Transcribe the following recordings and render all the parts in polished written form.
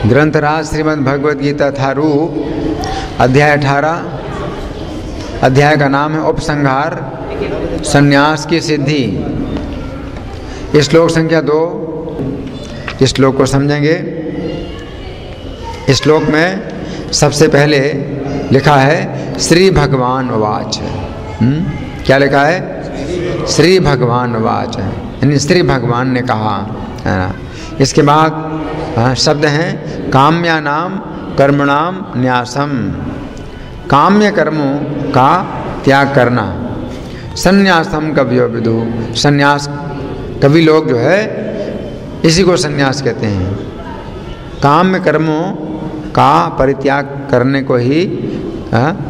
ग्रंथराज श्रीमद् भगवद गीता था रूप, अध्याय 18, अध्याय का नाम है उपसंहार, संन्यास की सिद्धि। श्लोक संख्या 2, इस श्लोक को समझेंगे। इस श्लोक में सबसे पहले लिखा है श्री भगवान उवाच। क्या लिखा है? श्री भगवान उवाच, यानी श्री भगवान ने कहा, है ना। इसके बाद शब्द हैं काम्यानाम कर्मणाम न्यासम, काम्य कर्मों का त्याग करना। संन्यासम कवियो विदु, संन्यास कवि लोग जो है इसी को संन्यास कहते हैं। काम्य कर्मों का परित्याग करने को ही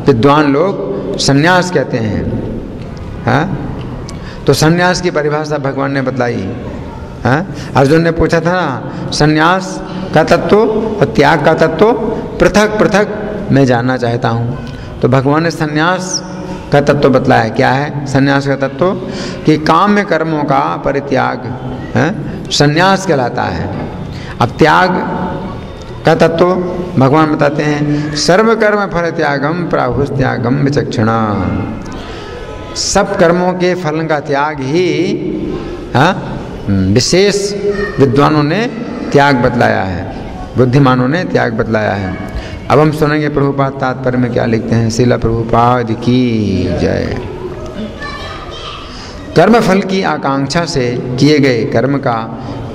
विद्वान लोग संन्यास कहते हैं। तो संन्यास की परिभाषा भगवान ने बतलाई। अर्जुन ने पूछा था ना, संन्यास का तत्व और त्याग का तत्व पृथक पृथक मैं जानना चाहता हूँ। तो भगवान ने संन्यास का तत्व बतलाया। क्या है संन्यास का तत्व? कि काम्य कर्मों का परित्याग संन्यास कहलाता है। अब त्याग का तत्व भगवान बताते हैं सर्वकर्म फल त्यागम प्राहुस त्यागम विचक्षणा। सब कर्मों के फल का त्याग ही विशेष विद्वानों ने त्याग बतलाया है, बुद्धिमानों ने त्याग बतलाया है। अब हम सुनेंगे प्रभुपाद तात्पर्य में क्या लिखते हैं। श्रील प्रभुपाद की जय। कर्म फल की आकांक्षा से किए गए कर्म का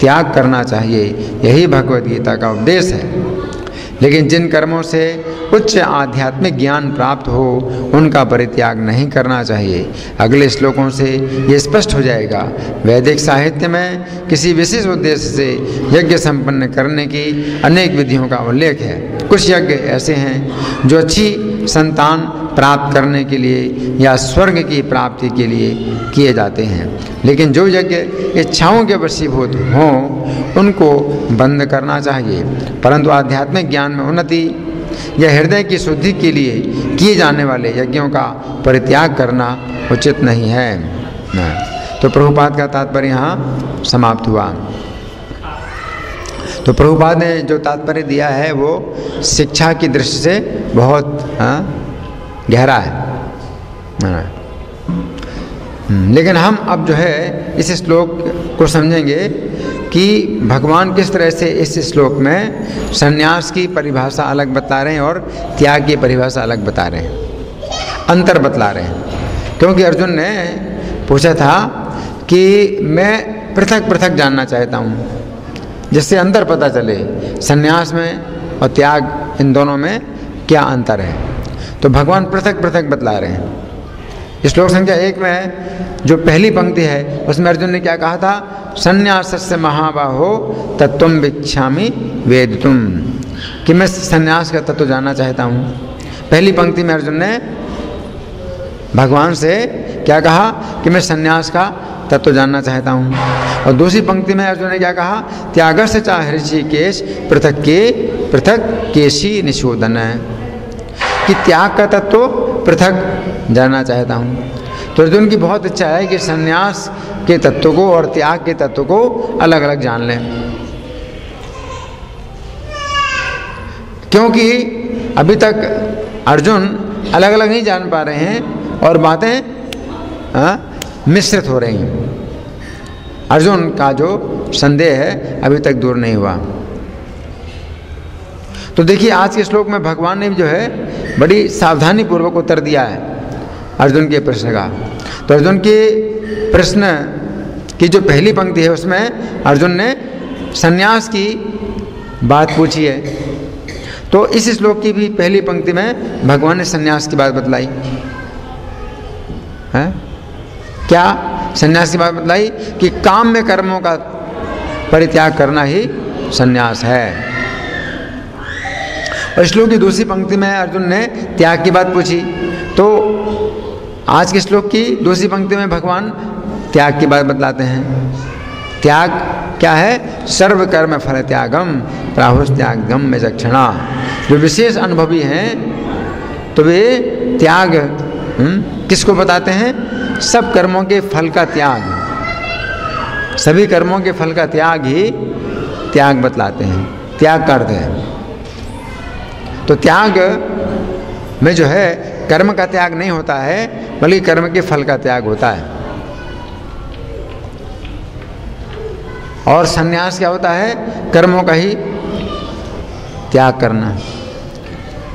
त्याग करना चाहिए, यही भगवद गीता का उपदेश है। लेकिन जिन कर्मों से उच्च आध्यात्मिक ज्ञान प्राप्त हो उनका परित्याग नहीं करना चाहिए। अगले श्लोकों से ये स्पष्ट हो जाएगा। वैदिक साहित्य में किसी विशेष उद्देश्य से यज्ञ संपन्न करने की अनेक विधियों का उल्लेख है। कुछ यज्ञ ऐसे हैं जो अच्छी संतान प्राप्त करने के लिए या स्वर्ग की प्राप्ति के लिए किए जाते हैं। लेकिन जो यज्ञ इच्छाओं के वशीभूत हों उनको बंद करना चाहिए। परंतु आध्यात्मिक ज्ञान में उन्नति या हृदय की शुद्धि के लिए किए जाने वाले यज्ञों का परित्याग करना उचित नहीं है। तो प्रभुपाद का तात्पर्य यहाँ समाप्त हुआ। तो प्रभुपाद ने जो तात्पर्य दिया है वो शिक्षा की दृष्टि से बहुत गहरा है। लेकिन हम अब जो है इस श्लोक को समझेंगे कि भगवान किस तरह से इस श्लोक में संन्यास की परिभाषा अलग बता रहे हैं और त्याग की परिभाषा अलग बता रहे हैं, अंतर बतला रहे हैं। क्योंकि अर्जुन ने पूछा था कि मैं पृथक पृथक जानना चाहता हूँ, जिससे अंतर पता चले संन्यास में और त्याग, इन दोनों में क्या अंतर है। तो भगवान पृथक पृथक बतला रहे हैं। श्लोक संख्या 1 में जो पहली पंक्ति है उसमें अर्जुन ने क्या कहा था? संन्यासस्य महाबाहो तत्त्वं विच्छामि वेदितुम, कि मैं संन्यास का तत्व जानना चाहता हूँ। पहली पंक्ति में अर्जुन ने भगवान से क्या कहा? कि मैं संन्यास का तत्व जानना चाहता हूँ। और दूसरी पंक्ति में अर्जुन ने क्या कहा? त्यागस्य च हृषिकेश पृथक केशी निशोधन, कि त्याग का तत्व पृथक जानना चाहता हूँ। तो अर्जुन की बहुत इच्छा है कि संन्यास के तत्व को और त्याग के तत्व को अलग अलग जान लें, क्योंकि अभी तक अर्जुन अलग अलग नहीं जान पा रहे हैं और बातें मिश्रित हो रही हैं। अर्जुन का जो संदेह है अभी तक दूर नहीं हुआ। तो देखिए आज के श्लोक में भगवान ने जो है बड़ी सावधानी पूर्वक उत्तर दिया है अर्जुन के प्रश्न का। तो अर्जुन के प्रश्न की जो पहली पंक्ति है उसमें अर्जुन ने संन्यास की बात पूछी है। तो इस श्लोक की भी पहली पंक्ति में भगवान ने संन्यास की बात बतलाई है। क्या संन्यास की बात बतलाई? कि काम्य कर्मों का परित्याग करना ही संन्यास है। और श्लोक की दूसरी पंक्ति में अर्जुन ने त्याग की बात पूछी। तो आज के श्लोक की दूसरी पंक्ति में भगवान त्याग की बात बतलाते हैं। त्याग क्या है? सर्व कर्म फल त्यागम प्राहुस त्यागम विचक्षणा। जो विशेष अनुभवी हैं तो वे त्याग किसको बताते हैं? सब कर्मों के फल का त्याग, सभी कर्मों के फल का त्याग ही त्याग बतलाते हैं। त्याग करते हैं। तो त्याग में जो है कर्म का त्याग नहीं होता है, बल्कि कर्म के फल का त्याग होता है। और संन्यास क्या होता है? कर्मों का ही त्याग करना।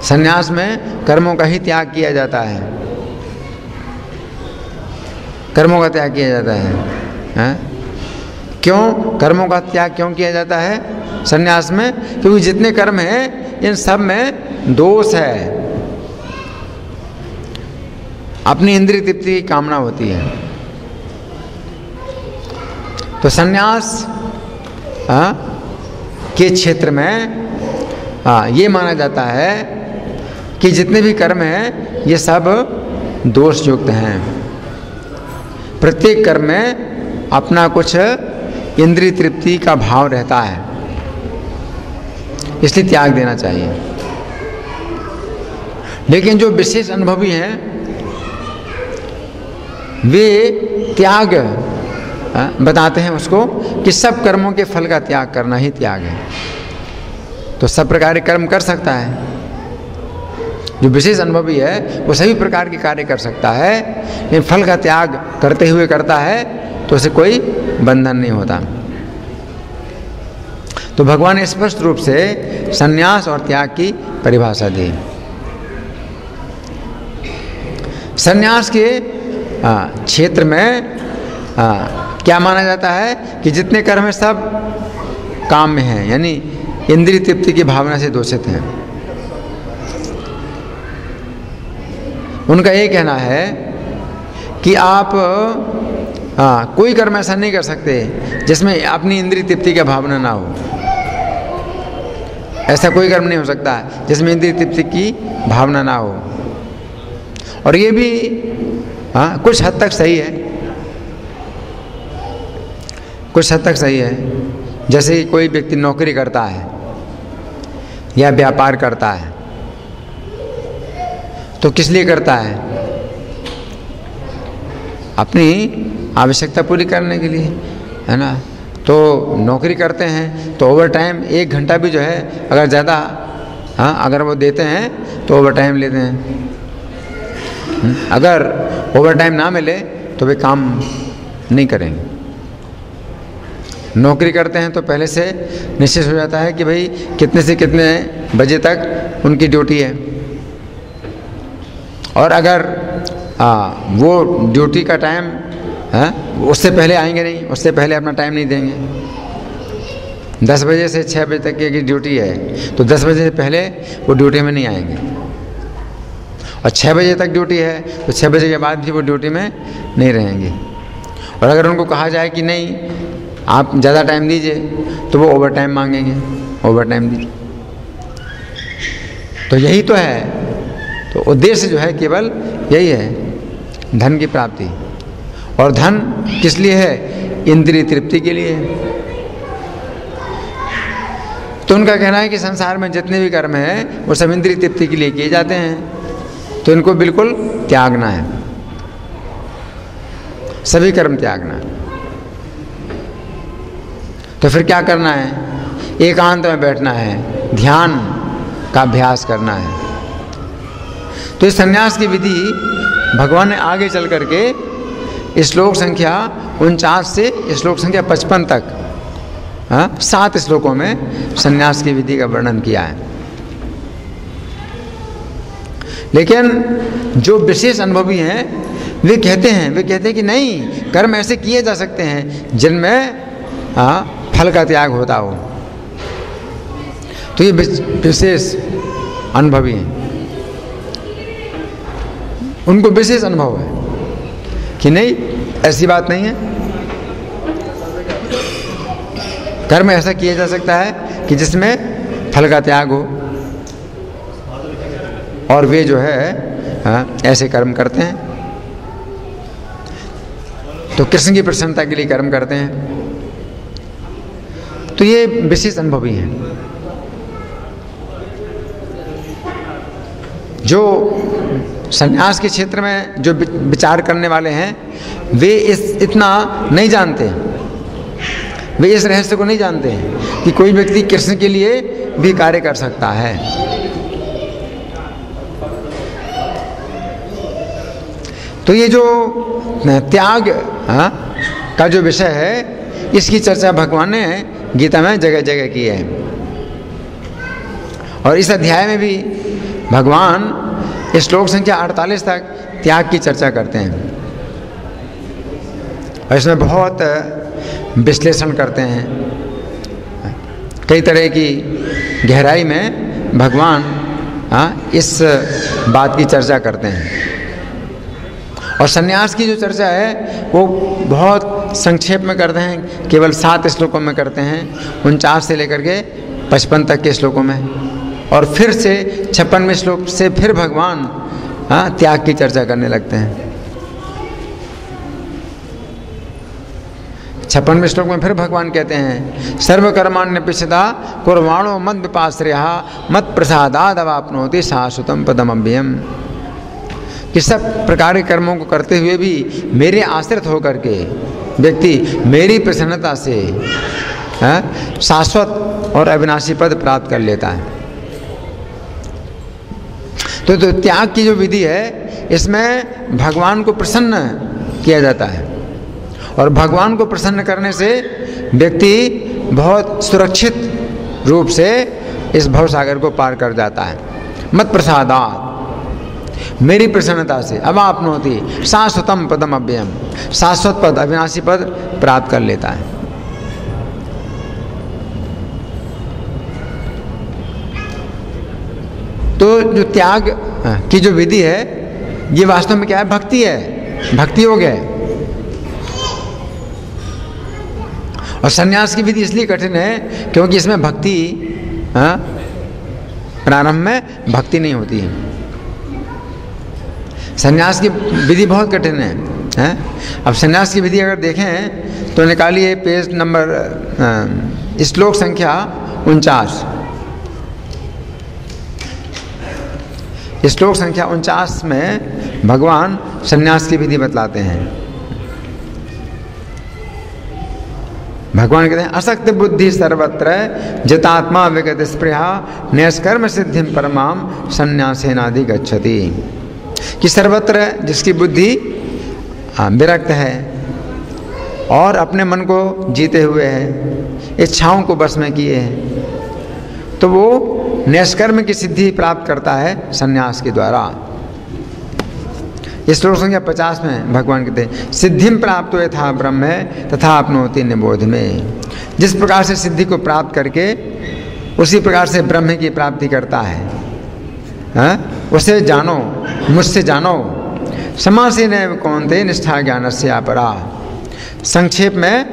संन्यास में कर्मों का ही त्याग किया जाता है, कर्मों का त्याग किया जाता है। क्यों कर्मों का त्याग क्यों किया जाता है संन्यास में? क्योंकि जितने कर्म हैं इन सब में दोष है, अपनी इंद्रिय तृप्ति की कामना होती है। तो संन्यास के क्षेत्र में ये माना जाता है कि जितने भी कर्म हैं ये सब दोष युक्त हैं। प्रत्येक कर्म में अपना कुछ इंद्रिय तृप्ति का भाव रहता है, इसलिए त्याग देना चाहिए। लेकिन जो विशेष अनुभवी हैं वे त्याग बताते हैं उसको कि सब कर्मों के फल का त्याग करना ही त्याग है। तो सब प्रकार के कर्म कर सकता है, जो विशेष अनुभवी है वो सभी प्रकार के कार्य कर सकता है, लेकिन फल का त्याग करते हुए करता है तो उसे कोई बंधन नहीं होता। तो भगवान ने स्पष्ट रूप से संन्यास और त्याग की परिभाषा दी। संन्यास के क्षेत्र में क्या माना जाता है कि जितने कर्म है सब काम में हैं, यानी इंद्रिय तृप्ति की भावना से दूषित हैं। उनका ये कहना है कि आप कोई कर्म ऐसा नहीं कर सकते जिसमें अपनी इंद्रिय तृप्ति की भावना ना हो। ऐसा कोई कर्म नहीं हो सकता जिसमें इंद्रिय तृप्ति की भावना ना हो। और ये भी कुछ हद तक सही है, कुछ हद तक सही है। जैसे कि कोई व्यक्ति नौकरी करता है या व्यापार करता है तो किस लिए करता है? अपनी आवश्यकता पूरी करने के लिए, है ना। तो नौकरी करते हैं तो ओवर टाइम 1 घंटा भी जो है अगर ज़्यादा अगर वो देते हैं तो ओवर टाइम लेते हैं। अगर ओवर टाइम ना मिले तो वे काम नहीं करेंगे। नौकरी करते हैं तो पहले से निश्चित हो जाता है कि भाई कितने से कितने बजे तक उनकी ड्यूटी है, और अगर वो ड्यूटी का टाइम उससे पहले आएंगे नहीं, उससे पहले अपना टाइम नहीं देंगे। 10 बजे से 6 बजे तक की ड्यूटी है तो 10 बजे से पहले वो ड्यूटी में नहीं आएंगे, और 6 बजे तक ड्यूटी है तो 6 बजे के बाद भी वो ड्यूटी में नहीं रहेंगे। और अगर उनको कहा जाए कि नहीं आप ज़्यादा टाइम दीजिए तो वो ओवर टाइम मांगेंगे, ओवर टाइम दीजिए। तो यही तो है, तो उद्देश्य जो है केवल यही है, धन की प्राप्ति। और धन किस लिए है? इंद्रिय तृप्ति के लिए। तो उनका कहना है कि संसार में जितने भी कर्म हैं वो सब इंद्रिय तृप्ति के लिए किए जाते हैं, तो इनको बिल्कुल त्यागना है, सभी कर्म त्यागना है। तो फिर क्या करना है? एकांत में बैठना है, ध्यान का अभ्यास करना है। तो इस संन्यास की विधि भगवान ने आगे चल करके श्लोक संख्या 49 से श्लोक संख्या 55 तक 7 श्लोकों में संन्यास की विधि का वर्णन किया है। लेकिन जो विशेष अनुभवी हैं वे कहते हैं कि नहीं, कर्म ऐसे किए जा सकते हैं जिनमें फल का त्याग होता हो। तो ये विशेष अनुभवी हैं, उनको विशेष अनुभव है कि नहीं ऐसी बात नहीं है, कर्म ऐसा किया जा सकता है कि जिसमें फल का त्याग हो, और वे जो है ऐसे कर्म करते हैं। तो कृष्ण की प्रसन्नता के लिए कर्म करते हैं। तो ये विशेष अनुभवी हैं जो संन्यास के क्षेत्र में जो विचार करने वाले हैं, वे इतना नहीं जानते, वे इस रहस्य को नहीं जानते हैं कि कोई व्यक्ति कृष्ण के लिए भी कार्य कर सकता है। तो ये जो त्याग का जो विषय है, इसकी चर्चा भगवान ने गीता में जगह जगह की है। और इस अध्याय में भी भगवान श्लोक संख्या 48 तक त्याग की चर्चा करते हैं और इसमें बहुत विश्लेषण करते हैं। कई तरह की गहराई में भगवान इस बात की चर्चा करते हैं। और सन्यास की जो चर्चा है वो बहुत संक्षेप में करते हैं, केवल 7 श्लोकों में करते हैं, 49 से लेकर के 55 तक के श्लोकों में। और फिर से 56वें श्लोक से फिर भगवान त्याग की चर्चा करने लगते हैं। 56वें श्लोक में फिर भगवान कहते हैं, सर्वकर्माण्यपिशदा कुर्वाणो मद विपाश्रयः मत प्रसादादवाप्नोति शाश्वतं पदमव्ययम्। कि सब प्रकार के कर्मों को करते हुए भी मेरे आश्रित होकर के व्यक्ति मेरी प्रसन्नता से शाश्वत और अविनाशी पद प्राप्त कर लेता है। तो त्याग की जो विधि है, इसमें भगवान को प्रसन्न किया जाता है और भगवान को प्रसन्न करने से व्यक्ति बहुत सुरक्षित रूप से इस भवसागर को पार कर जाता है। मत प्रसादात्, मेरी प्रसन्नता से अवाप्नोति शाश्वतम पदम अव्ययम, शाश्वत पद, अविनाशी पद प्राप्त कर लेता है। तो जो त्याग की जो विधि है, ये वास्तव में क्या है? भक्ति है, भक्ति योग है। और सन्यास की विधि इसलिए कठिन है क्योंकि इसमें भक्ति, प्रारंभ में भक्ति नहीं होती है। सन्यास की विधि बहुत कठिन है। अब सन्यास की विधि अगर देखें तो निकालिए पेज नंबर श्लोक संख्या 49। श्लोक संख्या 49 में भगवान सन्यास की विधि बतलाते हैं। भगवान कहते हैं, असक्त बुद्धि सर्वत्र जितात्मा विगत स्पृहा नैष्कर्म सिद्धिं परमाम संन्यासेनादि गच्छति। कि सर्वत्र जिसकी बुद्धि विरक्त है और अपने मन को जीते हुए है, इच्छाओं को बस में किए हैं, तो वो नैष्कर्म की सिद्धि प्राप्त करता है संन्यास के द्वारा। इस श्लोक संख्या 50 में भगवान कहते हैं, सिद्धिं प्राप्तो यथा ब्रह्म तथा आपनोति निबोध में। जिस प्रकार से सिद्धि को प्राप्त करके उसी प्रकार से ब्रह्म की प्राप्ति करता है, उसे जानो, मुझसे जानो। समासे नैव कौन्ते निष्ठा ज्ञानस्य अपरा। संक्षेप में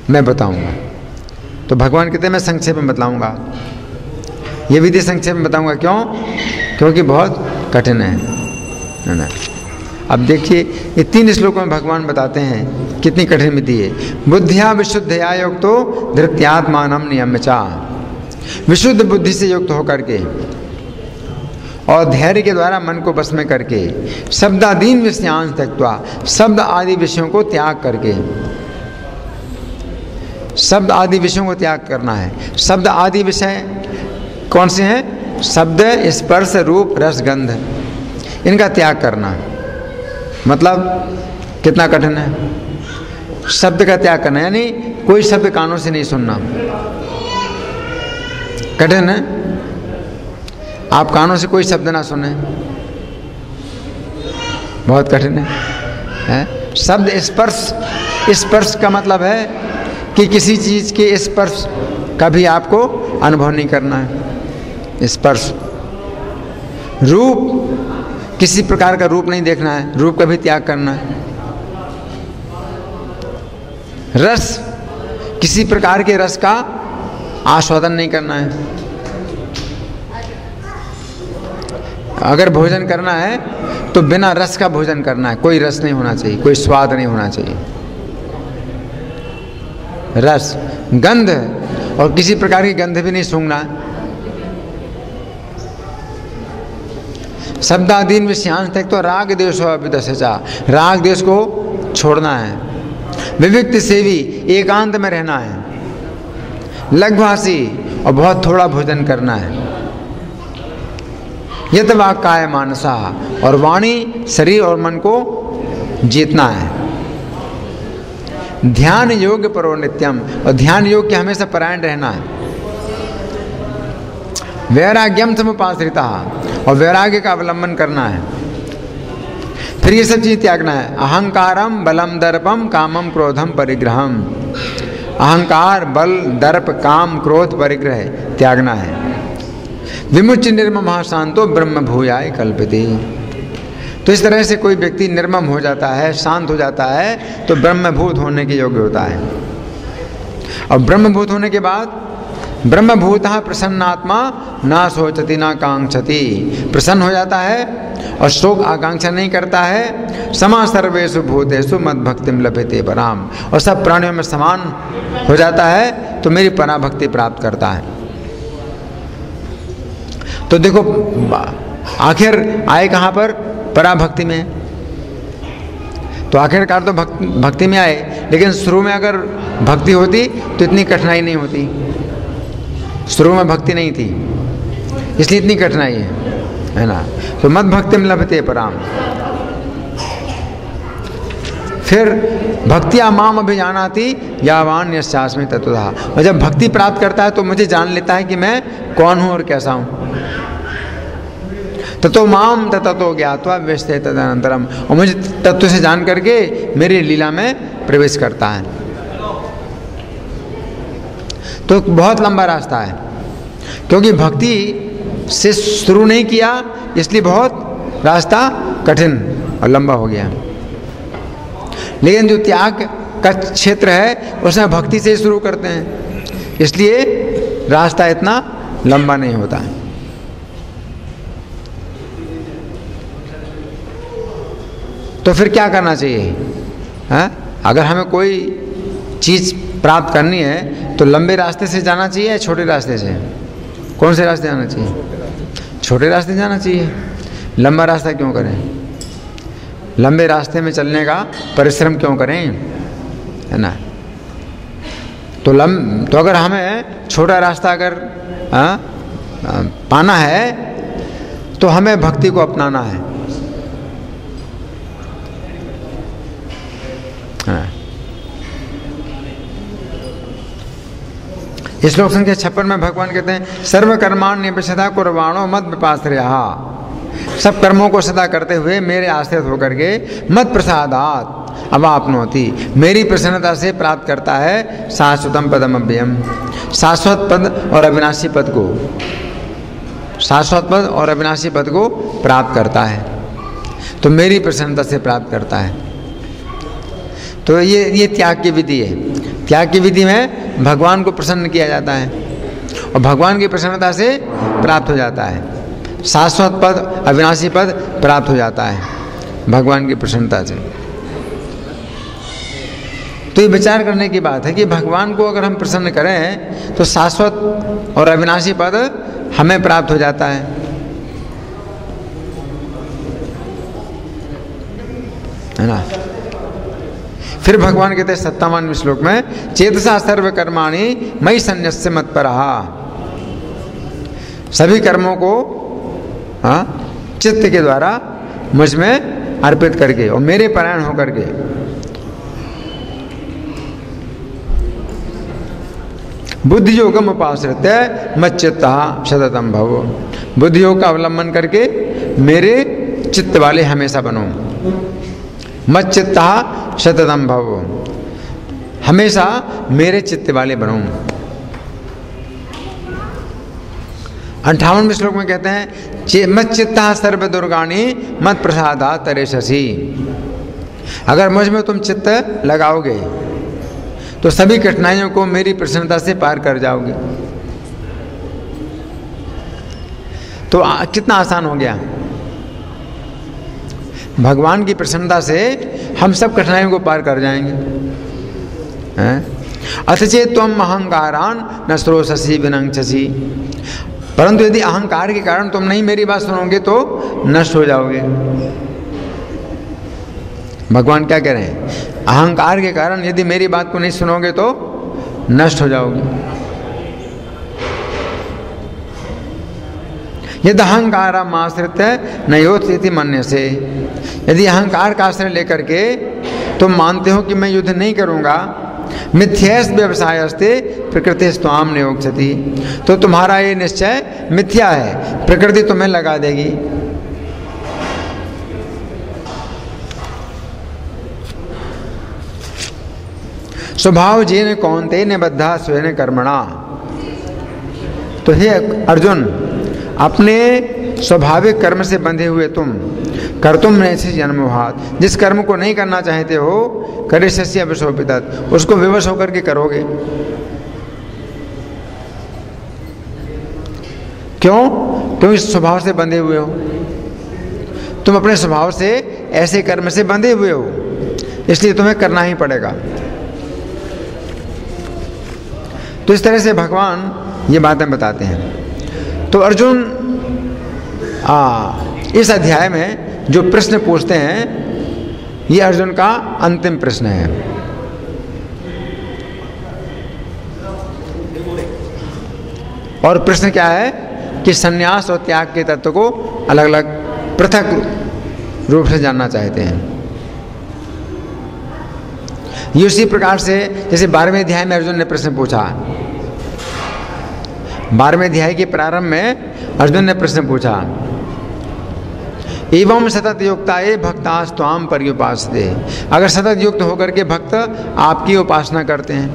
मैं बताऊंगा। तो भगवान कहते हैं मैं संक्षेप में बताऊंगा, ये विधि संक्षेप में बताऊंगा। क्यों? क्योंकि बहुत कठिन है ना। अब देखिए ये 3 श्लोकों में भगवान बताते हैं कितनी कठिन विधि है। बुद्धिया विशुद्धया युक्तो धृत्यात्मानं नियम्य। विशुद्ध बुद्धि से युक्त होकर के और धैर्य के द्वारा मन को बस में करके, शब्दादीन विषयांश त्यक्त्वा, शब्द आदि विषयों को त्याग करके, शब्द आदि विषयों को त्याग करना है। शब्द आदि विषय कौन से हैं? शब्द, स्पर्श, रूप, रस, गंध, इनका त्याग करना। मतलब कितना कठिन है। शब्द का त्याग करना यानी कोई शब्द कानों से नहीं सुनना, कठिन है। आप कानों से कोई शब्द ना सुने, बहुत कठिन है। शब्द, स्पर्श, स्पर्श का मतलब है कि किसी चीज के स्पर्श का भी आपको अनुभव नहीं करना है, स्पर्श। रूप, किसी प्रकार का रूप नहीं देखना है, रूप का भी त्याग करना है। रस, किसी प्रकार के रस का आस्वादन नहीं करना है। अगर भोजन करना है तो बिना रस का भोजन करना है, कोई रस नहीं होना चाहिए, कोई स्वाद नहीं होना चाहिए। रस, गंध, और किसी प्रकार की गंध भी नहीं सूंघना है। शब्दादीन विषयांश तक तो राग द्वेष अभिदशा, राग द्वेष को छोड़ना है। विविक्त सेवी, एकांत में रहना है। लघुभाषी, और बहुत थोड़ा भोजन करना है। यत वाक्काय मानसा, और वाणी शरीर और मन को जीतना है। ध्यान योग परो नित्यम, और ध्यान योग के हमेशा परायण रहना है। वैराग्यम समुपाश्रिता, और वैराग्य का अवलंबन करना है। फिर ये सब चीज त्यागना है। अहंकारम बलम दर्पम कामम क्रोधम परिग्रहम, अहंकार बल दर्प काम क्रोध परिग्रह त्यागना है। विमुच्य निर्मम शांतो ब्रह्म भूयाय कल्पति, तो इस तरह से कोई व्यक्ति निर्मम हो जाता है, शांत हो जाता है, तो ब्रह्मभूत होने के योग्य होता है। और ब्रह्मभूत होने के बाद ब्रह्मभूतः प्रसन्नात्मा ना शोचति ना कांक्षति, प्रसन्न हो जाता है और शोक आकांक्षा नहीं करता है। समा सर्वेषु भूतेषु मद्भक्तिम लभते पराम, और सब प्राणियों में समान हो जाता है तो मेरी पराभक्ति प्राप्त करता है। तो देखो आखिर आए कहाँ पर? पराभक्ति में। तो आखिरकार तो भक्ति में आए, लेकिन शुरू में अगर भक्ति होती तो इतनी कठिनाई नहीं होती। शुरू में भक्ति नहीं थी, इसलिए इतनी कठिनाई है ना। तो मद भक्ति में लभते पराम। फिर भक्तिया माम अभिजानाति यावान यस्यास्मि तत्वतः, और जब भक्ति प्राप्त करता है तो मुझे जान लेता है कि मैं कौन हूँ और कैसा हूँ। ततो माम ततो ज्ञात्वा व्यस्ते तदनंतरम, और मुझे तत्व से जान करके मेरी लीला में प्रवेश करता है। तो बहुत लंबा रास्ता है, क्योंकि भक्ति से शुरू नहीं किया इसलिए बहुत रास्ता कठिन और लंबा हो गया। लेकिन जो त्याग का क्षेत्र है उसमें भक्ति से शुरू करते हैं, इसलिए रास्ता इतना लंबा नहीं होता है। तो फिर क्या करना चाहिए? है? अगर हमें कोई चीज़ प्राप्त करनी है तो लंबे रास्ते से जाना चाहिए या छोटे रास्ते से? कौन से रास्ते जाना चाहिए? छोटे रास्ते जाना चाहिए। लंबा रास्ता क्यों करें? लंबे रास्ते में चलने का परिश्रम क्यों करें, है ना। तो अगर हमें छोटा रास्ता अगर पाना है तो हमें भक्ति को अपनाना है। इस श्लोक संख्या 56 में भगवान कहते हैं सर्वकर्माण्य सदा कुर्वाणो मद विपाश्रया, सब कर्मों को सदा करते हुए मेरे आश्रित होकर के मद प्रसादात अवाप्नोति, मेरी प्रसन्नता से प्राप्त करता है शाश्वतम पदम अव्ययम, शाश्वत पद और अविनाशी पद को, शाश्वत पद और अविनाशी पद को प्राप्त करता है। तो मेरी प्रसन्नता से प्राप्त करता है। तो ये त्याग की विधि है। त्याग की विधि में भगवान को प्रसन्न किया जाता है और भगवान की प्रसन्नता से प्राप्त हो जाता है। शाश्वत पद अविनाशी पद प्राप्त हो जाता है भगवान की प्रसन्नता से। तो ये विचार करने की बात है कि भगवान को अगर हम प्रसन्न करें तो शाश्वत और अविनाशी पद हमें प्राप्त हो जाता है ना। फिर भगवान कहते हैं 57वें श्लोक में चेतसा सर्व कर्माणि मयि सन्न्यस्य मत्परः, सभी कर्मों को चित्त के द्वारा मुझ में अर्पित करके और मेरे परायण होकर के। बुद्धि योगम उपाश्रित्य मच्चित्तः सततम भव, बुद्धि योग का अवलंबन करके मेरे चित्त वाले हमेशा बनो। मच्चित्तः सततम भव, हमेशा मेरे चित्त वाले बनो। 58वें श्लोक में कहते हैं मच्चित्तः सर्व दुर्गाणि मत प्रसादा तरेशसि, अगर मुझ में तुम चित्त लगाओगे तो सभी कठिनाइयों को मेरी प्रसन्नता से पार कर जाओगे। तो कितना आसान हो गया। भगवान की प्रसन्नता से हम सब कठिनाइयों को पार कर जाएंगे। अथ चेत् त्वम् अहंकारान न श्रोषसि विनङ्क्षसि, परंतु यदि अहंकार के कारण तुम नहीं मेरी बात सुनोगे तो नष्ट हो जाओगे। भगवान क्या कह रहे हैं? अहंकार के कारण यदि मेरी बात को नहीं सुनोगे तो नष्ट हो जाओगे। यदि अहंकारम आश्रित नयोत्स्यति मन्य से, यदि अहंकार का आश्रय लेकर के तुम मानते हो कि मैं युद्ध नहीं करूंगा, मिथ्यैस व्यवसायस्ते प्रकृति स्वाम नियोक्ष्यति, तो तुम्हारा ये निश्चय मिथ्या है, प्रकृति तुम्हें लगा देगी। स्वभाव जीन कौन्ते निबद्धा स्वेन कर्मणा। तो हे अर्जुन, अपने स्वाभाविक कर्म से बंधे हुए तुम कर्तुम नैसे जन्मभात, जिस कर्म को नहीं करना चाहते हो करिष्यस्य विशोपितत्, उसको विवश होकर के करोगे। क्यों? क्योंकि स्वभाव से बंधे हुए हो, तुम अपने स्वभाव से ऐसे कर्म से बंधे हुए हो, इसलिए तुम्हें करना ही पड़ेगा। तो इस तरह से भगवान ये बातें बताते हैं। तो अर्जुन इस अध्याय में जो प्रश्न पूछते हैं, ये अर्जुन का अंतिम प्रश्न है। और प्रश्न क्या है कि सन्यास और त्याग के तत्व को अलग अलग पृथक रूप से जानना चाहते हैं। ये उसी प्रकार से जैसे 12वें अध्याय में अर्जुन ने प्रश्न पूछा, 12वें अध्याय के प्रारंभ में अर्जुन ने प्रश्न पूछा, एवं सतत युक्ताये भक्तास्त्वाम पर्युपासते, अगर सतत युक्त होकर के भक्त आपकी उपासना करते हैं,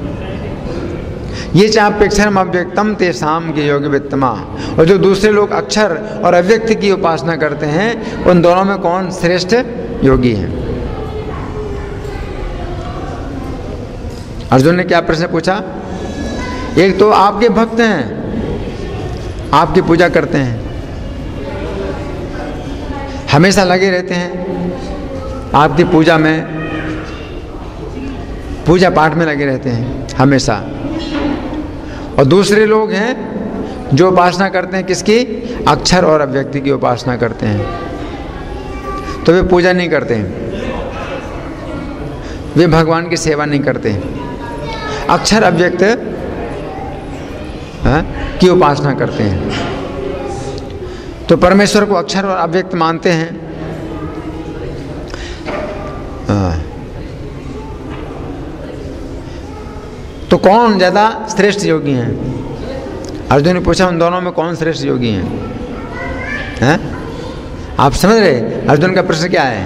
ये चाप्यक्षरम अव्यक्तम तेषाम के योगी वित्तमा, और जो दूसरे लोग अक्षर और अव्यक्त की उपासना करते हैं, उन दोनों में कौन श्रेष्ठ योगी है? अर्जुन ने क्या प्रश्न पूछा? एक तो आपके भक्त हैं, आपकी पूजा करते हैं, हमेशा लगे रहते हैं आपकी पूजा में, पूजा पाठ में लगे रहते हैं हमेशा। और दूसरे लोग हैं जो उपासना करते हैं किसकी? अक्षर और अव्यक्ति की उपासना करते हैं, तो वे पूजा नहीं करते हैं, वे भगवान की सेवा नहीं करते हैं, अक्षर अव्यक्त की उपासना करते हैं। तो परमेश्वर को अक्षर और अव्यक्त मानते हैं। तो कौन ज़्यादा श्रेष्ठ योगी हैं? अर्जुन ने पूछा, उन दोनों में कौन श्रेष्ठ योगी हैं? आप समझ रहे अर्जुन का प्रश्न क्या है?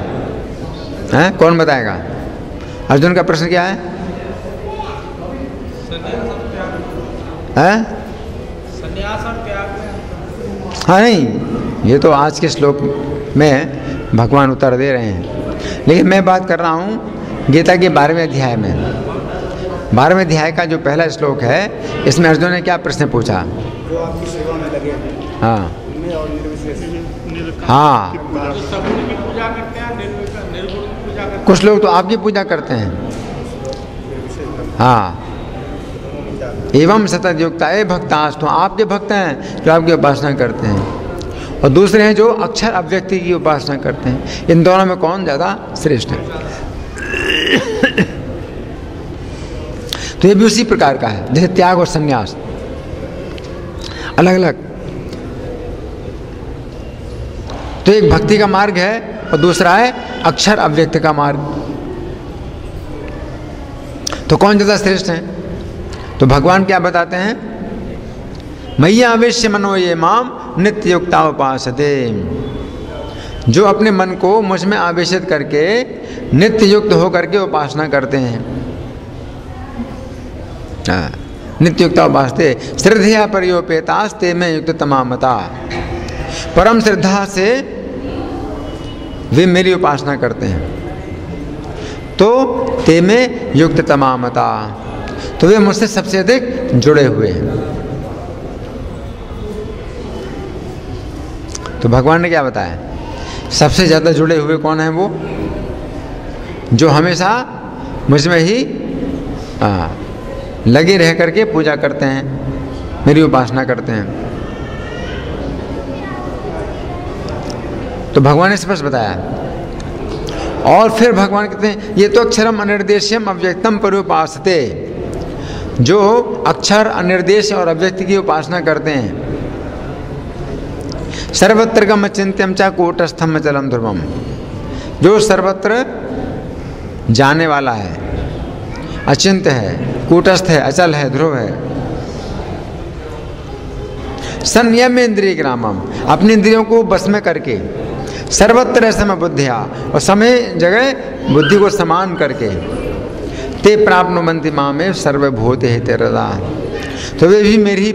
हैं? कौन बताएगा? अर्जुन का प्रश्न क्या है? संन्यास और त्याग। हाँ, नहीं, ये तो आज के श्लोक में भगवान उत्तर दे रहे हैं, लेकिन मैं बात कर रहा हूँ गीता के 12वें अध्याय में। 12वें अध्याय का जो पहला श्लोक है, इसमें अर्जुन ने क्या प्रश्न पूछा? जो आपकी सेवा में लगे, हाँ और निर्विशेष, हाँ, पूजा करते हैं, निर्गुण पूजा करते हैं। कुछ लोग तो आपकी पूजा करते हैं। हाँ, एवं सतत युक्ताये भक्तास्तु, आपके भक्त हैं जो आपकी उपासना करते हैं, और दूसरे हैं जो अक्षर अव्यक्ति की उपासना करते हैं। इन दोनों में कौन ज़्यादा श्रेष्ठ है? तो ये भी उसी प्रकार का है जैसे त्याग और संन्यास, अलग अलग। तो एक भक्ति का मार्ग है और दूसरा है अक्षर अव्यक्त का मार्ग। तो कौन ज़्यादा श्रेष्ठ है? तो भगवान क्या बताते हैं? मय्या अवश्य मनो ये माम नित्य युक्ता उपासते, जो अपने मन को मुझ में आवेशित करके नित्य युक्त होकर के उपासना करते हैं। नित्य युक्ता उपासते श्रद्धया पर्योपेतास्ते में युक्त तमामता, परम श्रद्धा से वे मेरी उपासना करते हैं, तो ते में युक्त तमामता, तो वे मुझसे सबसे अधिक जुड़े हुए हैं। तो भगवान ने क्या बताया? सबसे ज़्यादा जुड़े हुए कौन है? वो जो हमेशा मुझ में ही लगे रह करके पूजा करते हैं, मेरी उपासना करते हैं। तो भगवान ने स्पष्ट बताया। और फिर भगवान कहते हैं, ये तो अक्षरम अनिर्देश्यम अव्यक्तम पर्युपासते, जो अक्षर अनिर्देश और अव्यक्त की उपासना करते हैं, सर्वत्र गम चिंत्यम चा कूटस्थम चलम ध्रुवम, जो सर्वत्र जाने वाला है, अचिंत्य है, कूटस्थ है, अचल है, ध्रुव है। संयम इंद्रिय ग्रामम, अपनी इंद्रियों को बस में करके, सर्वत्र समय बुद्धिया, और समय जगह बुद्धि को समान करके, ते प्राप्नुवन्ति मामेव सर्वभूत हितैर्रता, तो वे भी मेरी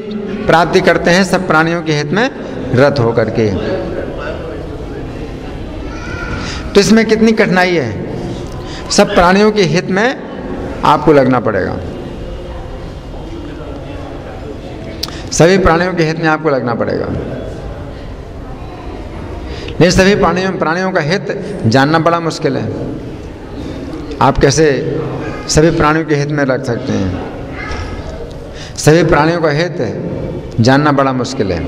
प्राप्ति करते हैं सब प्राणियों के हित में रत हो करके। तो इसमें कितनी कठिनाई है, सब प्राणियों के हित में आपको लगना पड़ेगा, सभी प्राणियों के हित में आपको लगना पड़ेगा। नहीं, सभी प्राणियों का हित जानना बड़ा मुश्किल है। आप कैसे सभी प्राणियों के हित में रख सकते हैं? सभी प्राणियों का हित जानना बड़ा मुश्किल है।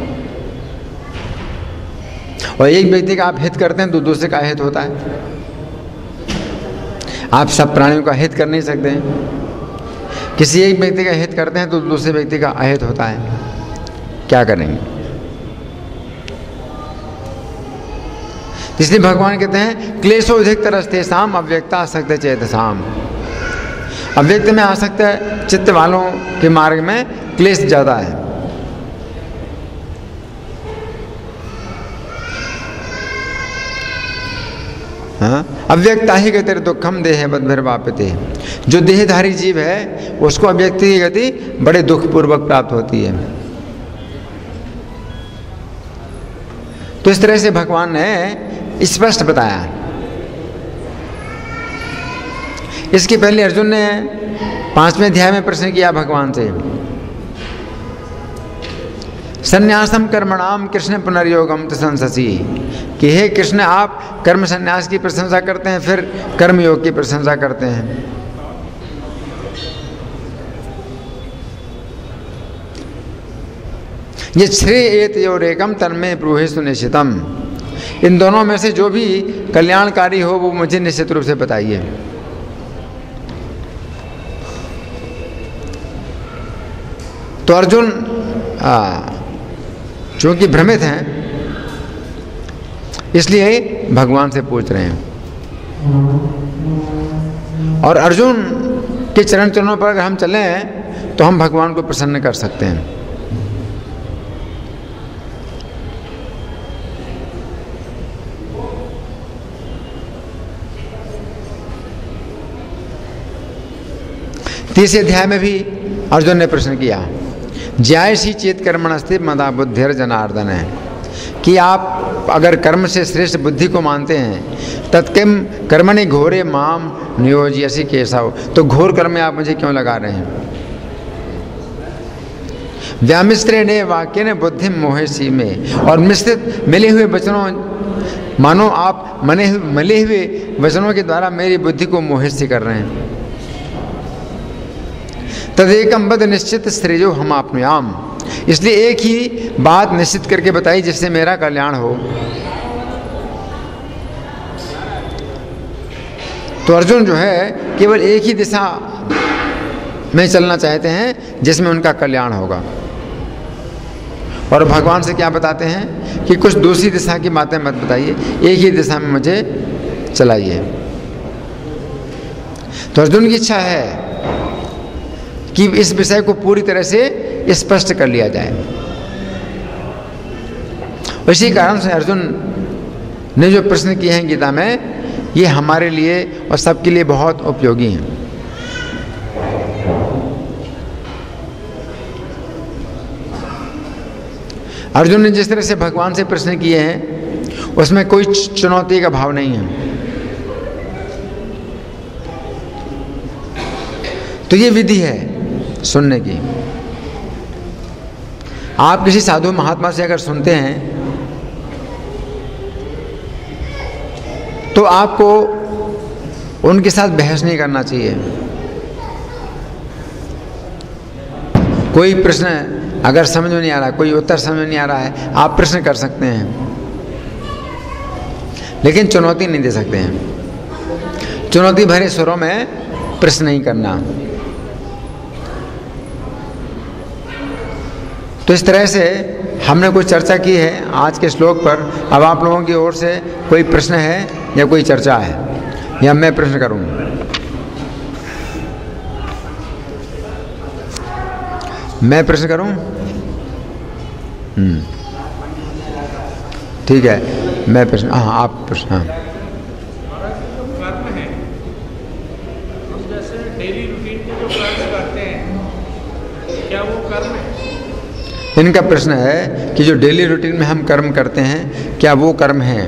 और एक व्यक्ति का आप हित करते हैं तो दूसरे का हित होता है। आप सब प्राणियों का हित कर नहीं सकते हैं। किसी एक व्यक्ति का हित करते हैं तो दूसरे व्यक्ति का अहित होता है, क्या करेंगे? इसलिए भगवान कहते हैं क्लेशोधिक तरस्ते शाम अव्यक्ता आसक्त चेतसाम, अव्यक्त में आसक्त चित्त वालों के मार्ग में क्लेश ज्यादा है। हाँ? अव्यक्ता ही गति दुखम देह बद्भिर्वापिते, जो देहधारी जीव है उसको अव्यक्त की गति बड़े दुख पूर्वक प्राप्त होती है। तो इस तरह से भगवान ने स्पष्ट बताया। इसके पहले अर्जुन ने 5वें अध्याय में प्रश्न किया भगवान से, संन्यासम कर्मणाम कृष्ण पुनर्योगम प्रशंससी, कि हे कृष्ण आप कर्म संन्यास की प्रशंसा करते हैं, फिर कर्मयोग की प्रशंसा करते हैं। ये श्रेयेतयोरेकम तन्मे ब्रूहि सुनिश्चितम, इन दोनों में से जो भी कल्याणकारी हो वो मुझे निश्चित रूप से बताइए। तो अर्जुन चूंकि भ्रमित हैं इसलिए भगवान से पूछ रहे हैं। और अर्जुन के चरण चरणों पर अगर हम चलें तो हम भगवान को प्रसन्न कर सकते हैं। तीसरे अध्याय में भी अर्जुन ने प्रश्न किया, ज्यायसी चेत कर्मणस्ते मदा बुद्धिर जनार्दन, है कि आप अगर कर्म से श्रेष्ठ बुद्धि को मानते हैं तत्किम कर्मणि घोरे माम नियोज्यसि केशव, तो घोर कर्म में आप मुझे क्यों लगा रहे हैं? व्यामिश्रेणे वाक्येन बुद्धि मोहेसी में, और मिश्रित मिले हुए वचनों, मानो आप मले हुए वचनों के द्वारा मेरी बुद्धि को मोहित से कर रहे हैं। तदेकम बद निश्चित श्रेयो हम आपनुयाम, इसलिए एक ही बात निश्चित करके बताई जिससे मेरा कल्याण हो। तो अर्जुन जो है केवल एक ही दिशा में चलना चाहते हैं जिसमें उनका कल्याण होगा। और भगवान से क्या बताते हैं कि कुछ दूसरी दिशा की बातें मत बताइए, एक ही दिशा में मुझे चलाइए। तो अर्जुन की इच्छा है कि इस विषय को पूरी तरह से स्पष्ट कर लिया जाए। इसी कारण से अर्जुन ने जो प्रश्न किए हैं गीता में, ये हमारे लिए और सबके लिए बहुत उपयोगी हैं। अर्जुन ने जिस तरह से भगवान से प्रश्न किए हैं उसमें कोई चुनौती का भाव नहीं है। तो ये विधि है सुनने की। आप किसी साधु महात्मा से अगर सुनते हैं तो आपको उनके साथ बहस नहीं करना चाहिए। कोई प्रश्न अगर समझ में नहीं आ रहा, कोई उत्तर समझ में नहीं आ रहा है, आप प्रश्न कर सकते हैं लेकिन चुनौती नहीं दे सकते हैं। चुनौती भरे स्वरों में प्रश्न नहीं करना। तो इस तरह से हमने कुछ चर्चा की है आज के श्लोक पर। अब आप लोगों की ओर से कोई प्रश्न है या कोई चर्चा है, या मैं प्रश्न करूं? मैं प्रश्न करूं? ठीक है, मैं प्रश्न, हाँ आप प्रश्न। हाँ, कर्म है, हम जैसे डेली रूटीन के जो कर्म करते हैं, क्या वो कर्म है? इनका प्रश्न है कि जो डेली रूटीन में हम कर्म करते हैं क्या वो कर्म हैं?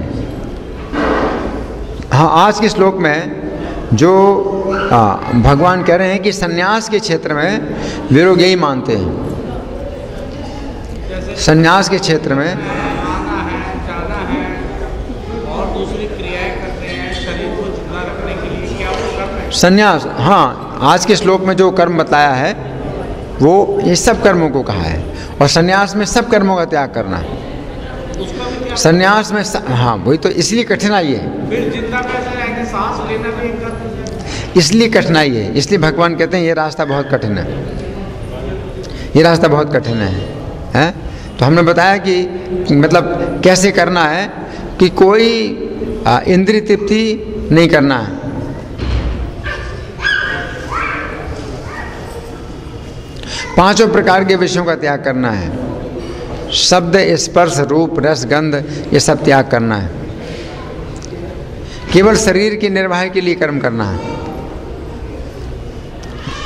हाँ, आज के श्लोक में जो भगवान कह रहे हैं कि सन्यास के क्षेत्र में वे लोग यही मानते हैं। सन्यास के क्षेत्र में आना है, जाना है और दूसरी क्रियाएं करते हैं शरीर को जिंदा रखने के लिए, क्या वो कर्म है? सन्यास, हाँ, आज के श्लोक में जो कर्म बताया है वो ये सब कर्मों को कहा है, और सन्यास में सब कर्मों का त्याग करना है। उसका भी क्या? सन्यास में हाँ, वही तो, इसलिए कठिनाई है, फिर जिंदा कैसे रहेंगे? सांस लेना भी एक कर्म है। इसलिए कठिनाई है, इसलिए भगवान कहते हैं ये रास्ता बहुत कठिन है, ये रास्ता बहुत कठिन है? तो हमने बताया कि मतलब कैसे करना है कि कोई इंद्रिय तृप्ति नहीं करना है, पांचों प्रकार के विषयों का त्याग करना है, शब्द स्पर्श रूप रस गंध ये सब त्याग करना है, केवल शरीर की निर्वाह के लिए कर्म करना है,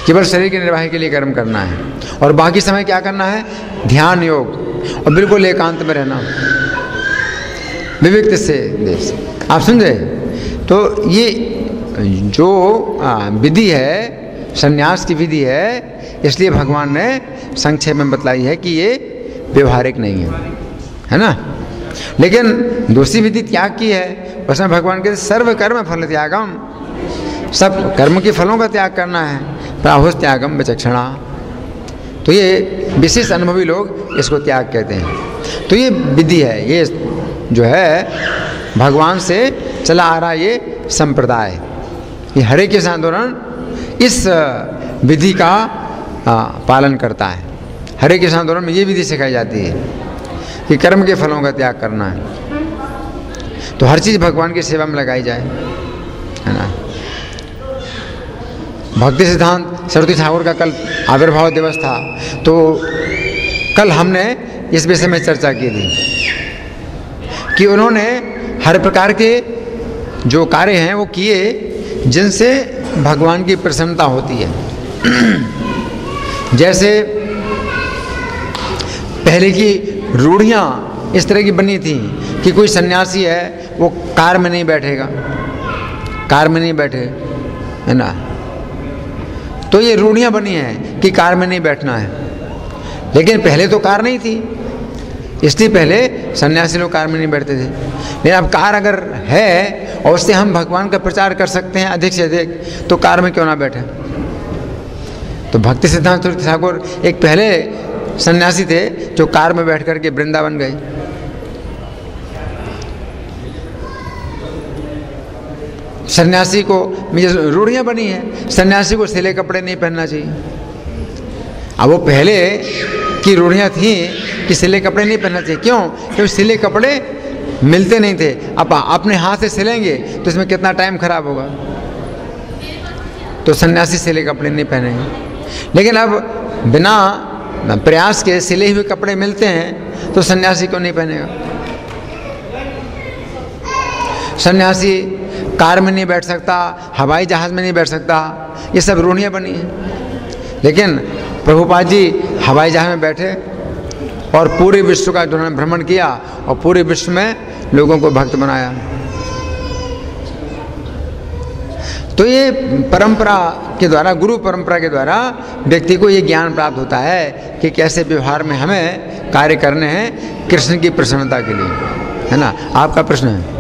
केवल शरीर की निर्वाह के लिए कर्म करना है, और बाकी समय क्या करना है? ध्यान योग, और बिल्कुल एकांत में रहना, विविक्त से देश। आप समझे? तो ये जो विधि है, संन्यास की विधि है, इसलिए भगवान ने संक्षेप में बतलाई है कि ये व्यवहारिक नहीं है ना। लेकिन दूसरी विधि त्याग की है, उसमें भगवान के सर्व कर्म फल त्यागम, सब कर्म के फलों का त्याग करना है, प्राहुस त्यागम विचक्षणा। तो ये विशेष अनुभवी लोग इसको त्याग कहते हैं। तो ये विधि है, ये जो है भगवान से चला आ रहा ये संप्रदाय, ये हरे कृष्ण आंदोलन इस विधि का पालन करता है। हरे कृष्ण आंदोलन में ये विधि सिखाई जाती है कि कर्म के फलों का त्याग करना है, तो हर चीज़ भगवान की सेवा में लगाई जाए, है ना। भक्ति सिद्धांत सरस्वती ठाकुर का कल आविर्भाव दिवस था, तो कल हमने इस विषय में चर्चा की थी कि उन्होंने हर प्रकार के जो कार्य हैं वो किए जिनसे भगवान की प्रसन्नता होती है। जैसे पहले की रूढ़ियाँ इस तरह की बनी थी कि कोई सन्यासी है वो कार में नहीं बैठेगा, कार में नहीं बैठे, है ना। तो ये रूढ़ियाँ बनी हैं कि कार में नहीं बैठना है, लेकिन पहले तो कार नहीं थी, इसलिए पहले सन्यासी लोग कार में नहीं बैठते थे। लेकिन अब कार अगर है और उससे हम भगवान का प्रचार कर सकते हैं अधिक से अधिक, तो कार में क्यों ना बैठे। तो भक्ति सिद्धांत सरस्वती ठाकुर एक पहले सन्यासी थे जो कार में बैठ करके वृंदावन गए। सन्यासी को रूढ़ियाँ बनी है, सन्यासी को सिले कपड़े नहीं पहनना चाहिए। अब वो पहले की रूढ़ियाँ थी कि सिले कपड़े नहीं पहनना चाहिए, क्यों? क्योंकि सिले कपड़े मिलते नहीं थे। अब अपने हाथ से सिलेंगे तो इसमें कितना टाइम खराब होगा, तो सन्यासी सिले कपड़े नहीं पहनेंगे। लेकिन अब बिना प्रयास के सिले हुए कपड़े मिलते हैं तो सन्यासी क्यों नहीं पहनेगा। सन्यासी कार में नहीं बैठ सकता, हवाई जहाज़ में नहीं बैठ सकता, ये सब रूढ़ियाँ बनी हैं। लेकिन प्रभुपाद जी हवाई जहाज़ में बैठे और पूरे विश्व का उन्होंने भ्रमण किया और पूरे विश्व में लोगों को भक्त बनाया। तो ये परंपरा के द्वारा, गुरु परंपरा के द्वारा व्यक्ति को ये ज्ञान प्राप्त होता है कि कैसे व्यवहार में हमें कार्य करने हैं कृष्ण की प्रसन्नता के लिए, है ना। आपका प्रश्न है?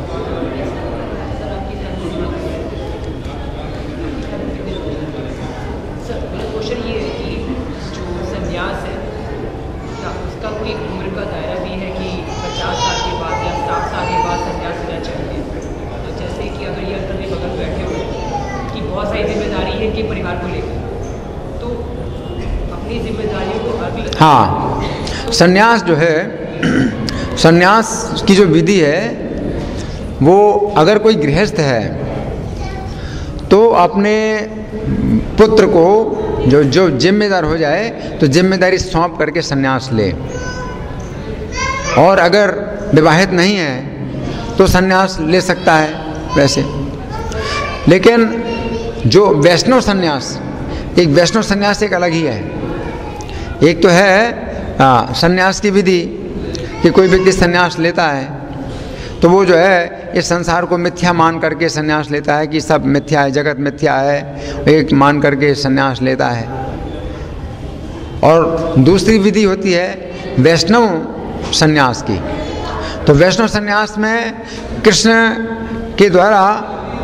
हाँ, सन्यास जो है, सन्यास की जो विधि है वो अगर कोई गृहस्थ है तो अपने पुत्र को जो जिम्मेदार हो जाए तो जिम्मेदारी सौंप करके सन्यास ले, और अगर विवाहित नहीं है तो सन्यास ले सकता है वैसे। लेकिन जो वैष्णव सन्यास, एक वैष्णव सन्यास एक अलग ही है। एक तो है सन्यास की विधि कि कोई व्यक्ति सन्यास लेता है तो वो जो है इस संसार को मिथ्या मान करके सन्यास लेता है कि सब मिथ्या है, जगत मिथ्या है, एक मान करके सन्यास लेता है। और दूसरी विधि होती है वैष्णव सन्यास की। तो वैष्णव सन्यास में कृष्ण के द्वारा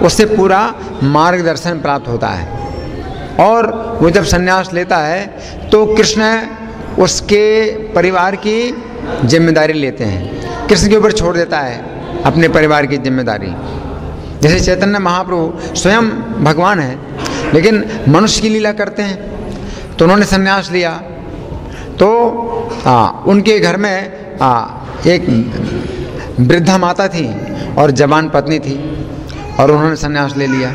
उससे पूरा मार्गदर्शन प्राप्त होता है, और वो जब सन्यास लेता है तो कृष्ण उसके परिवार की जिम्मेदारी लेते हैं, कृष्ण के ऊपर छोड़ देता है अपने परिवार की जिम्मेदारी। जैसे चैतन्य महाप्रभु स्वयं भगवान है लेकिन मनुष्य की लीला करते हैं, तो उन्होंने सन्यास लिया। तो उनके घर में एक वृद्धा माता थी और जवान पत्नी थी, और उन्होंने सन्यास ले लिया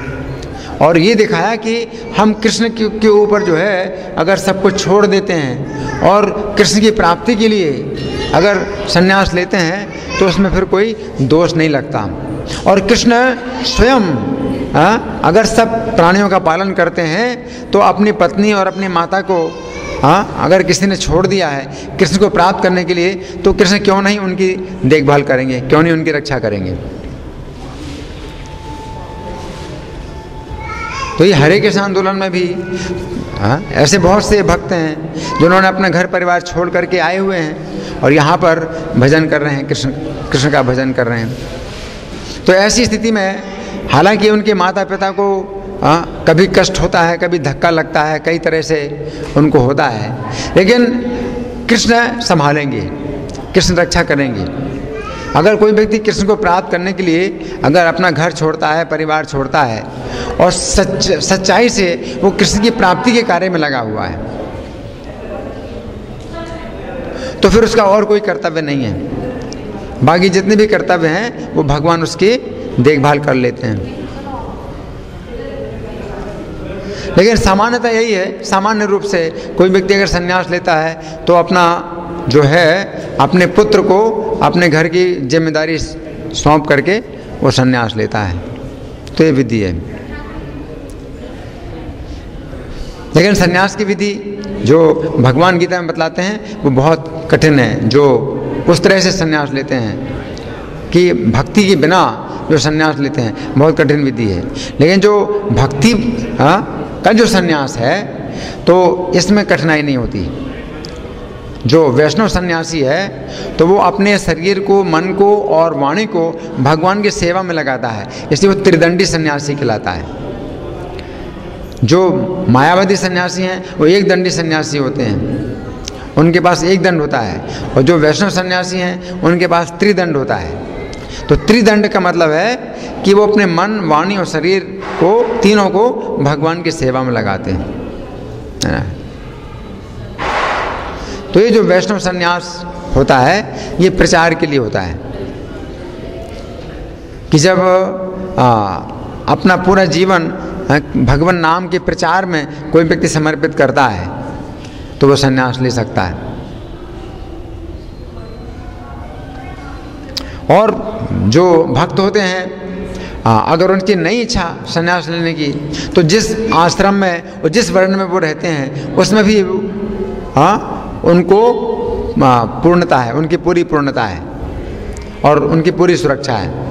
और ये दिखाया कि हम कृष्ण के ऊपर जो है अगर सब कुछ छोड़ देते हैं और कृष्ण की प्राप्ति के लिए अगर सन्यास लेते हैं तो उसमें फिर कोई दोष नहीं लगता। और कृष्ण स्वयं अगर सब प्राणियों का पालन करते हैं तो अपनी पत्नी और अपनी माता को अगर किसी ने छोड़ दिया है कृष्ण को प्राप्त करने के लिए, तो कृष्ण क्यों नहीं उनकी देखभाल करेंगे, क्यों नहीं उनकी रक्षा करेंगे। तो ये हरे कृष्ण आंदोलन में भी ऐसे बहुत से भक्त हैं जिन्होंने अपना घर परिवार छोड़ करके आए हुए हैं और यहाँ पर भजन कर रहे हैं, कृष्ण का भजन कर रहे हैं। तो ऐसी स्थिति में हालांकि उनके माता पिता को कभी कष्ट होता है, कभी धक्का लगता है, कई तरह से उनको होता है, लेकिन कृष्ण संभालेंगे, कृष्ण रक्षा करेंगे। अगर कोई व्यक्ति कृष्ण को प्राप्त करने के लिए अगर अपना घर छोड़ता है, परिवार छोड़ता है और सच्चाई से वो कृष्ण की प्राप्ति के कार्य में लगा हुआ है, तो फिर उसका और कोई कर्तव्य नहीं है। बाकी जितने भी कर्तव्य हैं वो भगवान उसकी देखभाल कर लेते हैं। लेकिन सामान्यतः यही है, सामान्य रूप से कोई व्यक्ति अगर संन्यास लेता है तो अपना जो है अपने पुत्र को अपने घर की जिम्मेदारी सौंप करके वो संन्यास लेता है। तो ये विधि है। लेकिन संन्यास की विधि जो भगवान गीता में बतलाते हैं वो बहुत कठिन है। जो उस तरह से संन्यास लेते हैं कि भक्ति के बिना जो संन्यास लेते हैं बहुत कठिन विधि है। लेकिन जो भक्ति का जो संन्यास है तो इसमें कठिनाई नहीं होती। जो वैष्णव सन्यासी है तो वो अपने शरीर को, मन को और वाणी को भगवान की सेवा में लगाता है, इसलिए वो त्रिदंडी सन्यासी कहलाता है। जो मायावादी सन्यासी हैं वो एक दंडी सन्यासी होते हैं, उनके पास एक दंड होता है, और जो वैष्णव सन्यासी हैं उनके पास त्रिदंड होता है। तो त्रिदंड का मतलब है कि वो अपने मन, वाणी और शरीर को, तीनों को भगवान की सेवा में लगाते हैं, है ना। तो ये जो वैष्णव सन्यास होता है ये प्रचार के लिए होता है कि जब अपना पूरा जीवन भगवान नाम के प्रचार में कोई व्यक्ति समर्पित करता है तो वो सन्यास ले सकता है। और जो भक्त होते हैं अगर उनकी नहीं इच्छा सन्यास लेने की तो जिस आश्रम में और जिस वर्ण में वो रहते हैं उसमें भी उनको पूर्णता है, उनकी पूरी पूर्णता है और उनकी पूरी सुरक्षा है।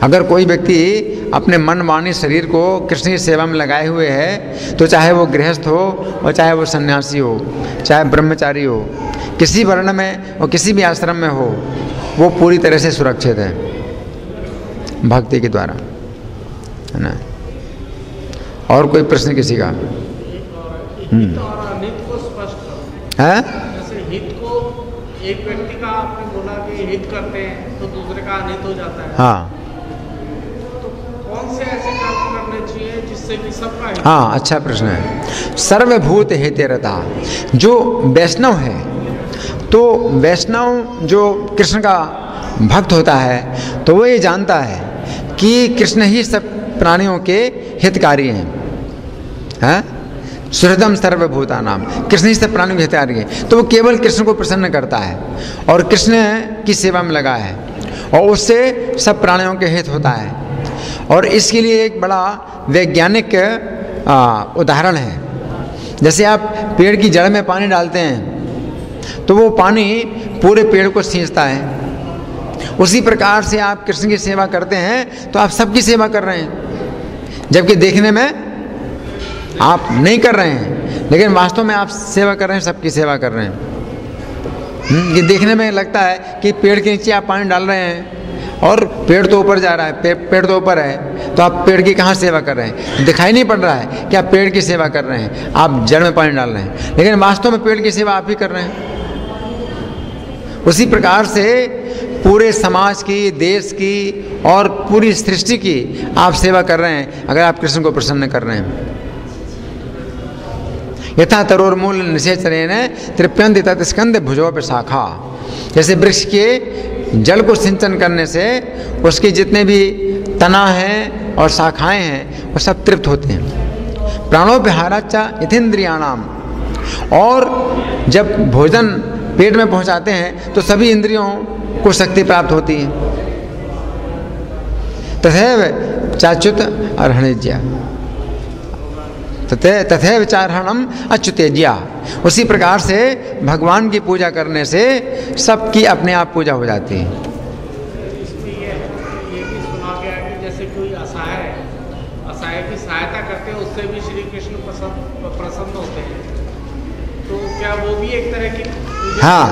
अगर कोई व्यक्ति अपने मन, वाणी, शरीर को कृष्ण की सेवा में लगाए हुए है तो चाहे वो गृहस्थ हो और चाहे वो सन्यासी हो, चाहे ब्रह्मचारी हो, किसी वर्ण में और किसी भी आश्रम में हो, वो पूरी तरह से सुरक्षित है भक्ति के द्वारा, है ना। और कोई प्रश्न किसी का? हित और अनित को स्पष्ट है। जैसे हित को एक व्यक्ति का आपने बोला कि हित करते हैं तो दूसरे का अनित हो जाता है। हाँ। तो कौन से ऐसे कर्म करने चाहिए जिससे जिससे कि सबका हित। हाँ, अच्छा प्रश्न है। सर्वभूत हेते रता, जो वैष्णव है, तो वैष्णव जो कृष्ण का भक्त होता है तो वो ये जानता है कि कृष्ण ही सब प्राणियों के हितकारी हैं, सुहृदम सर्वभूतानाम, कृष्ण ही सब प्राणियों के हितकारी है। तो वो केवल कृष्ण को प्रसन्न करता है और कृष्ण की सेवा में लगा है और उससे सब प्राणियों के हित होता है। और इसके लिए एक बड़ा वैज्ञानिक उदाहरण है। जैसे आप पेड़ की जड़ में पानी डालते हैं तो वो पानी पूरे पेड़ को सींचता है, उसी प्रकार से आप कृष्ण की सेवा करते हैं तो आप सबकी सेवा कर रहे हैं, जबकि देखने में आप नहीं कर रहे हैं, लेकिन वास्तव में आप सेवा कर रहे हैं, सबकी सेवा कर रहे हैं। ये देखने में लगता है कि पेड़ के नीचे आप पानी डाल रहे हैं और पेड़ तो ऊपर जा रहा है, पेड़ तो ऊपर है, तो आप पेड़ की कहाँ सेवा कर रहे हैं? दिखाई नहीं पड़ रहा है कि आप पेड़ की सेवा कर रहे हैं, आप जड़ में पानी डाल रहे हैं, लेकिन वास्तव में पेड़ की सेवा आप ही कर रहे हैं। उसी प्रकार से पूरे समाज की, देश की और पूरी सृष्टि की आप सेवा कर रहे हैं अगर आप कृष्ण को प्रसन्न कर रहे हैं। यथा तरोर्मूल निषेचरेण तृप्यन्ति तत्स्कन्ध भुजो पे शाखा, जैसे वृक्ष के जल को सिंचन करने से उसके जितने भी तना हैं और शाखाएं हैं वो सब तृप्त होते हैं। प्राणोपहाराच्च यथेन्द्रियाणाम, और जब भोजन पेट में पहुंचाते हैं तो सभी इंद्रियों को शक्ति प्राप्त होती है। तथैव चाच्युत अर्हणिज्या, तथैव चार्हणम अच्युतेज्या, उसी प्रकार से भगवान की पूजा करने से सबकी अपने आप पूजा हो जाती है। इसमें ये भी सुना गया है कि जैसे कोई असहाय की सहायता करते हैं उससे भी श्री कृष्ण प्रसन्न होते हैं, तो क्या वो भी एक तरह की? हाँ,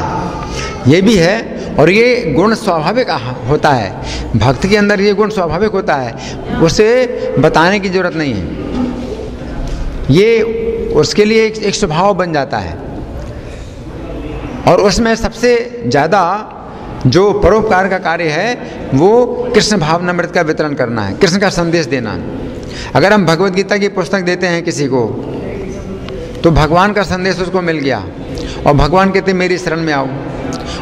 ये भी है, और ये गुण स्वाभाविक होता है, भक्त के अंदर ये गुण स्वाभाविक होता है, उसे बताने की जरूरत नहीं है, ये उसके लिए एक स्वभाव बन जाता है। और उसमें सबसे ज़्यादा जो परोपकार का कार्य है वो कृष्ण भावनामृत का वितरण करना है, कृष्ण का संदेश देना। अगर हम भगवद गीता की पुस्तक देते हैं किसी को तो भगवान का संदेश उसको मिल गया और भगवान कहते हैं मेरी शरण में आओ,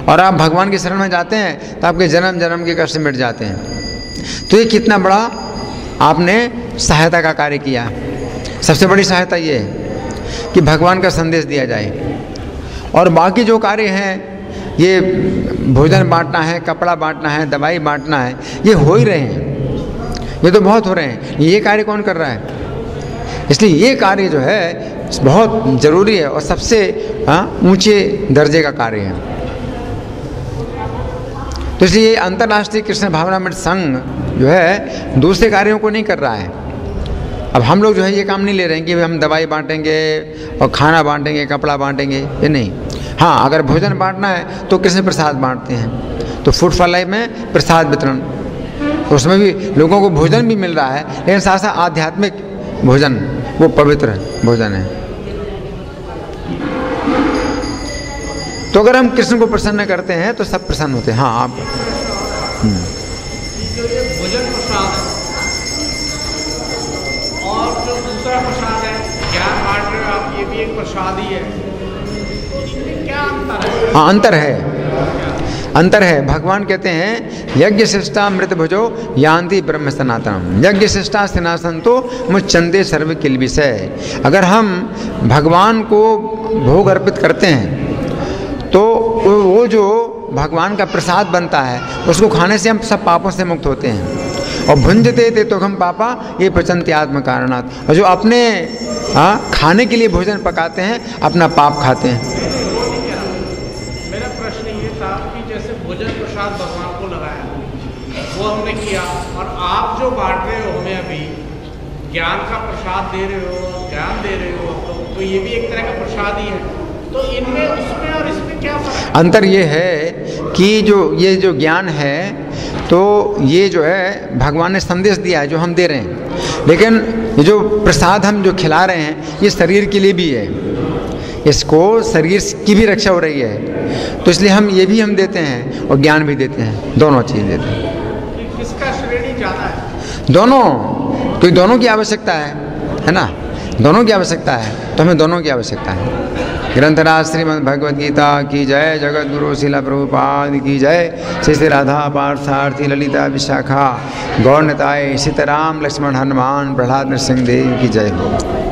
और आप भगवान की शरण में जाते हैं तो आपके जन्म जन्म के कष्ट मिट जाते हैं। तो ये कितना बड़ा आपने सहायता का कार्य किया। सबसे बड़ी सहायता ये है कि भगवान का संदेश दिया जाए, और बाकी जो कार्य हैं, ये भोजन बांटना है, कपड़ा बांटना है, दवाई बांटना है, ये हो ही रहे हैं, ये तो बहुत हो रहे हैं। ये कार्य कौन कर रहा है? इसलिए ये कार्य जो है बहुत ज़रूरी है और सबसे ऊंचे दर्जे का कार्य है। तो इसलिए अंतर्राष्ट्रीय कृष्ण भावनामृत संघ जो है दूसरे कार्यों को नहीं कर रहा है। अब हम लोग जो है ये काम नहीं ले रहे हैं कि हम दवाई बांटेंगे और खाना बांटेंगे, कपड़ा बांटेंगे, ये नहीं। हाँ, अगर भोजन बांटना है तो कृष्ण प्रसाद बांटते हैं, तो फूड फॉर लाइफ में प्रसाद वितरण, तो उसमें भी लोगों को भोजन भी मिल रहा है, लेकिन साथ साथ आध्यात्मिक भोजन, वो पवित्र भोजन है। तो अगर हम कृष्ण को प्रसन्न करते हैं तो सब प्रसन्न होते हैं। हाँ, आप जो ये भोजन प्रसाद है और जो दूसरा प्रसाद है ज्ञान बांट रहे हो आप, ये भी एक प्रसाद ही है, इनमें क्या अंतर है? हाँ, अंतर है। भगवान कहते हैं यज्ञ शिष्टा मृत भुजो यान्ति ब्रह्म सनातनम, यज्ञ शिष्टा सिनासन तो मुच्चंदे सर्व किल विषय। अगर हम भगवान को भोग अर्पित करते हैं तो वो जो भगवान का प्रसाद बनता है उसको खाने से हम सब पापों से मुक्त होते हैं। और भुंजते ते तो हम पापा ये पचन्ति आत्म कारणात्, और जो अपने खाने के लिए भोजन पकाते हैं अपना पाप खाते हैं। मेरा प्रश्न ये था कि जैसे भोजन प्रसाद भगवान को लगाया वो हमने किया, और आप जो बांट रहे हो हमें अभी ज्ञान का प्रसाद दे रहे हो, ज्ञान दे रहे हो, तो ये भी एक तरह का प्रसाद ही है। तो इनमें उसमें और इसमें क्या फर्क? अंतर ये है कि ये जो ज्ञान है तो ये जो है भगवान ने संदेश दिया है जो हम दे रहे हैं, लेकिन ये जो प्रसाद हम जो खिला रहे हैं ये शरीर के लिए भी है, इसको शरीर की भी रक्षा हो रही है, तो इसलिए हम ये भी हम देते हैं और ज्ञान भी देते हैं, दोनों चीज़ देते हैं। किसका श्रेणी ज़्यादा है? दोनों, क्योंकि दोनों की आवश्यकता है। है ना, दोनों की आवश्यकता है, तो हमें दोनों की आवश्यकता है। ग्रंथराज श्रीमद् भगवद गीता की जय, जगत गुरु शिला प्रभुपाद की जय, श्री श्री राधा पार्थार्थी ललिता विशाखा गौर निताय सीताराम लक्ष्मण हनुमान प्रहलाद नरसिंह देव की जय हो।